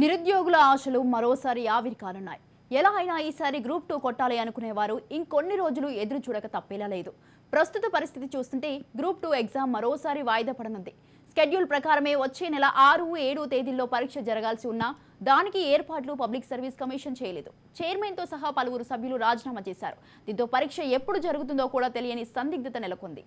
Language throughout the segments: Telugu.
నిరుద్యోగుల ఆశలు మరోసారి ఆవిరి కానున్నాయి. ఎలా అయినా ఈసారి గ్రూప్ 2 కొట్టాలి అనుకునేవారు ఇంకొన్ని రోజులు ఎదురు చూడక తప్పేలా లేదు. ప్రస్తుత పరిస్థితి చూస్తుంటే గ్రూప్ 2 ఎగ్జామ్ మరోసారి వాయిదా పడనుంది. షెడ్యూల్ ప్రకారమే వచ్చే నెల 6, 7 తేదీల్లో పరీక్ష జరగాల్సి ఉన్నా దానికి ఏర్పాట్లు పబ్లిక్ సర్వీస్ కమిషన్ చేయలేదు. చైర్మన్తో సహా పలువురు సభ్యులు రాజీనామా చేశారు. దీంతో పరీక్ష ఎప్పుడు జరుగుతుందో కూడా తెలియని సందిగ్ధత నెలకొంది.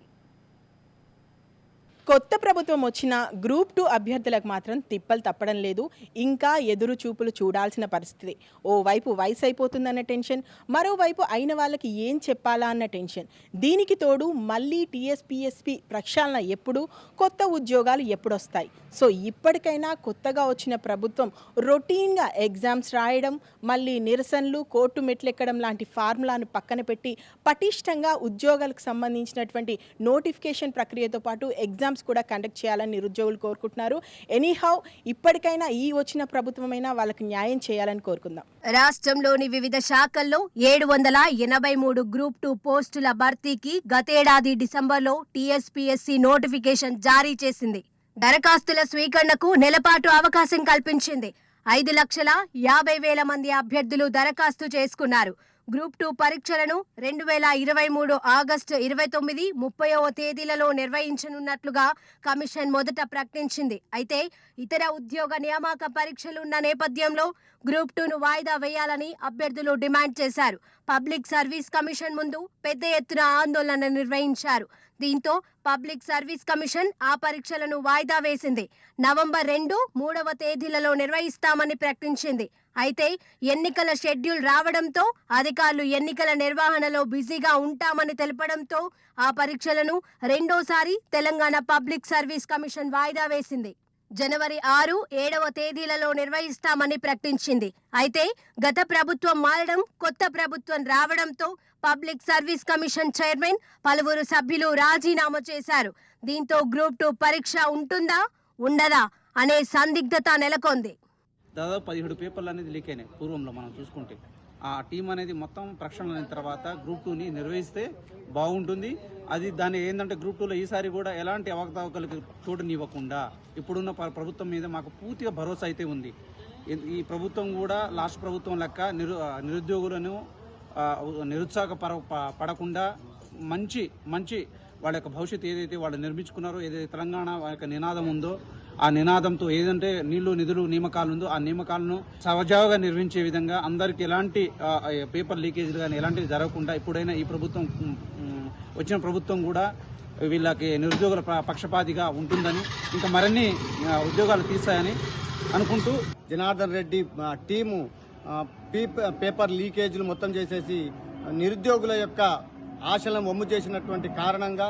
కొత్త ప్రభుత్వం వచ్చిన గ్రూప్ 2 అభ్యర్థులకు మాత్రం తిప్పలు తప్పడం లేదు. ఇంకా ఎదురు చూపులు చూడాల్సిన పరిస్థితి. ఓవైపు వయసు అయిపోతుందన్న టెన్షన్, మరోవైపు అయిన వాళ్ళకి ఏం చెప్పాలా అన్న టెన్షన్. దీనికి తోడు మళ్ళీ టీఎస్పీఎస్పీ ప్రక్షాళన ఎప్పుడు, కొత్త ఉద్యోగాలు ఎప్పుడొస్తాయి. సో ఇప్పటికైనా కొత్తగా వచ్చిన ప్రభుత్వం రొటీన్గా ఎగ్జామ్స్ రాయడం, మళ్ళీ నిరసనలు, కోర్టు మెట్లెక్కడం లాంటి ఫార్ములాను పక్కన పెట్టి పటిష్టంగా ఉద్యోగాలకు సంబంధించినటువంటి నోటిఫికేషన్ ప్రక్రియతో పాటు ఎగ్జామ్స్ కూడా కండక్ట్ చేయాలని నిరుద్యోగులు కోరుకుంటున్నారు. ఎనీహౌ ఇప్పటికైనా ఈ వచ్చిన ప్రభుత్వమైనా వాళ్ళకి న్యాయం చేయాలని కోరుకుందాం. రాష్ట్రంలోని వివిధ శాఖల్లో 783 గ్రూప్ 2 పోస్టుల భర్తీకి గతేడాది డిసెంబర్లో టీఎస్పీఎస్సీ నోటిఫికేషన్ జారీ చేసింది. దరఖాస్తుల స్వీకరణకు నెలపాటు అవకాశం కల్పించింది. 5,50,000 మంది అభ్యర్థులు దరఖాస్తు చేసుకున్నారు. గ్రూప్ 2 పరీక్షలను 2023 ఆగస్టు 29, 30వ తేదీలలో నిర్వహించనున్నట్లుగా కమిషన్ మొదట ప్రకటించింది. అయితే ఇతర ఉద్యోగ నియామక పరీక్షలు ఉన్న నేపథ్యంలో గ్రూప్ 2ను వాయిదా వేయాలని అభ్యర్థులు డిమాండ్ చేశారు. పబ్లిక్ సర్వీస్ కమిషన్ ముందు పెద్ద ఎత్తున ఆందోళన నిర్వహించారు. దీంతో పబ్లిక్ సర్వీస్ కమిషన్ ఆ పరీక్షలను వాయిదా వేసింది. నవంబర్ 2, 3వ తేదీలలో నిర్వహిస్తామని ప్రకటించింది. అయితే ఎన్నికల షెడ్యూల్ రావడంతో అధికారులు ఎన్నికల నిర్వహణలో బిజీగా ఉంటామని తెలపడంతో ఆ పరీక్షలను రెండోసారి తెలంగాణ పబ్లిక్ సర్వీస్ కమిషన్ వాయిదా వేసింది. జనవరి 6, 7వ తేదీలలో నిర్వహిస్తామని ప్రకటించింది. అయితే గత ప్రభుత్వం మారడం, కొత్త ప్రభుత్వం రావడంతో పబ్లిక్ సర్వీస్ కమిషన్ చైర్మన్, పలువురు సభ్యులు రాజీనామా చేశారు. దీంతో గ్రూప్ 2 పరీక్ష ఉంటుందా, ఉండదా అనే సందిగ్ధత నెలకొంది. దాదాపు 17 పేపర్లు అనేది లీక్ అయినాయి. పూర్వంలో మనం చూసుకుంటే ఆ టీం అనేది మొత్తం ప్రక్షాళన అయిన తర్వాత గ్రూప్ 2ని నిర్వహిస్తే బాగుంటుంది. అది దాన్ని ఏంటంటే గ్రూప్ 2లో ఈసారి కూడా ఎలాంటి అవకతవకలకు చోటునివ్వకుండా ఇప్పుడున్న ప్రభుత్వం మీద మాకు పూర్తిగా భరోసా అయితే ఉంది. ఈ ప్రభుత్వం కూడా లాస్ట్ ప్రభుత్వం లెక్క నిరుద్యోగులను పడకుండా మంచి వాళ్ళ యొక్క భవిష్యత్తు ఏదైతే వాళ్ళు నిర్మించుకున్నారో, ఏదైతే తెలంగాణ వాళ్ళ యొక్క నినాదం ఉందో ఆ నినాదంతో ఏదంటే నీళ్లు నిధులు నియామకాలు ఉందో ఆ నియామకాలను సహజంగా నిర్వహించే విధంగా అందరికీ ఎలాంటి పేపర్ లీకేజీలు కానీ ఎలాంటివి జరగకుండా ఇప్పుడైనా ఈ ప్రభుత్వం వచ్చిన ప్రభుత్వం కూడా వీళ్ళకి నిరుద్యోగుల పక్షపాతిగా ఉంటుందని, ఇంకా మరిన్ని ఉద్యోగాలు తీస్తాయని అనుకుంటూ జనార్దన్ రెడ్డి టీము పేపర్ లీకేజీలు మొత్తం చేసేసి నిరుద్యోగుల యొక్క ఆశలను వమ్ము చేసినటువంటి కారణంగా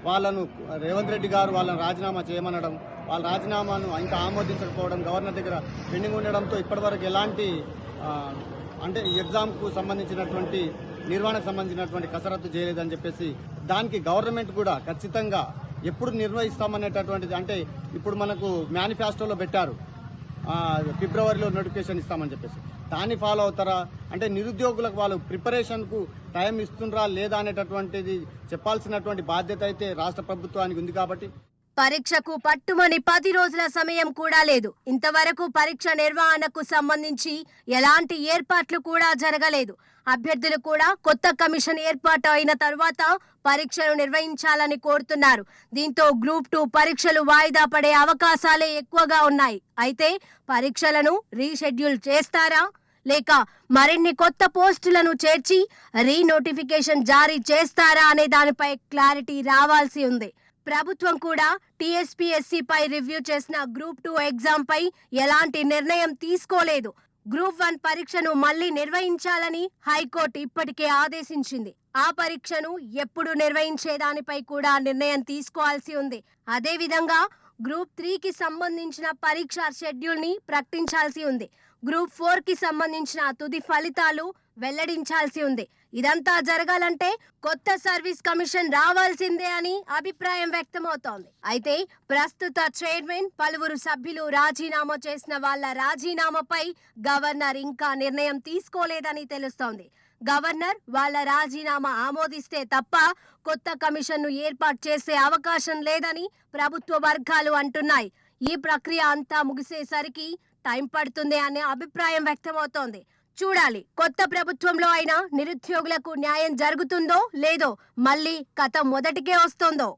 వాళ్ళను రేవంత్ రెడ్డి గారు వాళ్ళని రాజీనామా చేయమనడం, వాళ్ళ రాజీనామాను ఇంకా ఆమోదించకపోవడం, గవర్నర్ దగ్గర పెండింగ్ ఉండడంతో ఇప్పటివరకు ఎలాంటి అంటే ఎగ్జామ్కు సంబంధించినటువంటి నిర్వహణకు సంబంధించినటువంటి కసరత్తు చేయలేదని చెప్పేసి దానికి గవర్నమెంట్ కూడా ఖచ్చితంగా ఎప్పుడు నిర్వహిస్తామనేటటువంటిది, అంటే ఇప్పుడు మనకు మేనిఫెస్టోలో పెట్టారు ఫిబ్రవరిలో నోటిఫికేషన్ ఇస్తామని చెప్పేసి, దాన్ని ఫాలో అవుతారా అంటే నిరుద్యోగులకు వాళ్ళు ప్రిపరేషన్కు టైం ఇస్తుండ్రా లేదా అనేటటువంటిది చెప్పాల్సినటువంటి బాధ్యత అయితే రాష్ట్ర ప్రభుత్వానికి ఉంది. కాబట్టి పరీక్షకు పట్టుమని 10 రోజుల సమయం కూడా లేదు. ఇంతవరకు పరీక్ష నిర్వహణకు సంబంధించి ఎలాంటి ఏర్పాట్లు కూడా జరగలేదు. అభ్యర్థులు కూడా కొత్త కమిషన్ ఏర్పాటు అయిన తర్వాత పరీక్షలు నిర్వహించాలని కోరుతున్నారు. దీంతో గ్రూప్ 2 పరీక్షలు వాయిదా పడే అవకాశాలే ఎక్కువగా ఉన్నాయి. అయితే పరీక్షలను రీషెడ్యూల్ చేస్తారా, లేక మరిన్ని కొత్త పోస్టులను చేర్చి రీనోటిఫికేషన్ జారీ చేస్తారా అనే దానిపై క్లారిటీ రావాల్సి ఉంది. ప్రభుత్వం కూడా టీఎస్పీఎస్సీ పై రివ్యూ చేసిన గ్రూప్ 2 ఎగ్జామ్ పై ఎలాంటి నిర్ణయం తీసుకోలేదు. గ్రూప్ 1 పరీక్షను మళ్లీ నిర్వహించాలని హైకోర్టు ఇప్పటికే ఆదేశించింది. ఆ పరీక్షను ఎప్పుడు నిర్వహించే దానిపై కూడా నిర్ణయం తీసుకోవాల్సి ఉంది. అదేవిధంగా గ్రూప్ 3కి సంబంధించిన పరీక్ష షెడ్యూల్ ని ప్రకటించాల్సి ఉంది. గ్రూప్ 4కి సంబంధించిన తుది ఫలితాలు వెల్లడించాల్సి ఉంది. ఇదంతా జరగాలంటే కొత్త సర్వీస్ కమిషన్ రావాల్సిందే అని అభిప్రాయం వ్యక్తమవుతోంది. అయితే ప్రస్తుత చైర్మన్, పలువురు సభ్యులు రాజీనామా చేసిన వాళ్ళ రాజీనామాపై గవర్నర్ ఇంకా నిర్ణయం తీసుకోలేదని తెలుస్తోంది. గవర్నర్ వాళ్ళ రాజీనామా ఆమోదిస్తే తప్ప కొత్త కమిషన్ను ఏర్పాటు చేసే అవకాశం లేదని ప్రభుత్వ వర్గాలు అంటున్నాయి. ఈ ప్రక్రియ అంతా ముగిసేసరికి టైం పడుతుంది అనే అభిప్రాయం వ్యక్తమవుతోంది. చూడాలి కొత్త ప్రభుత్వంలో అయినా నిరుద్యోగులకు న్యాయం జరుగుతుందో లేదో, మళ్ళీ కథ మొదటికే వస్తుందో.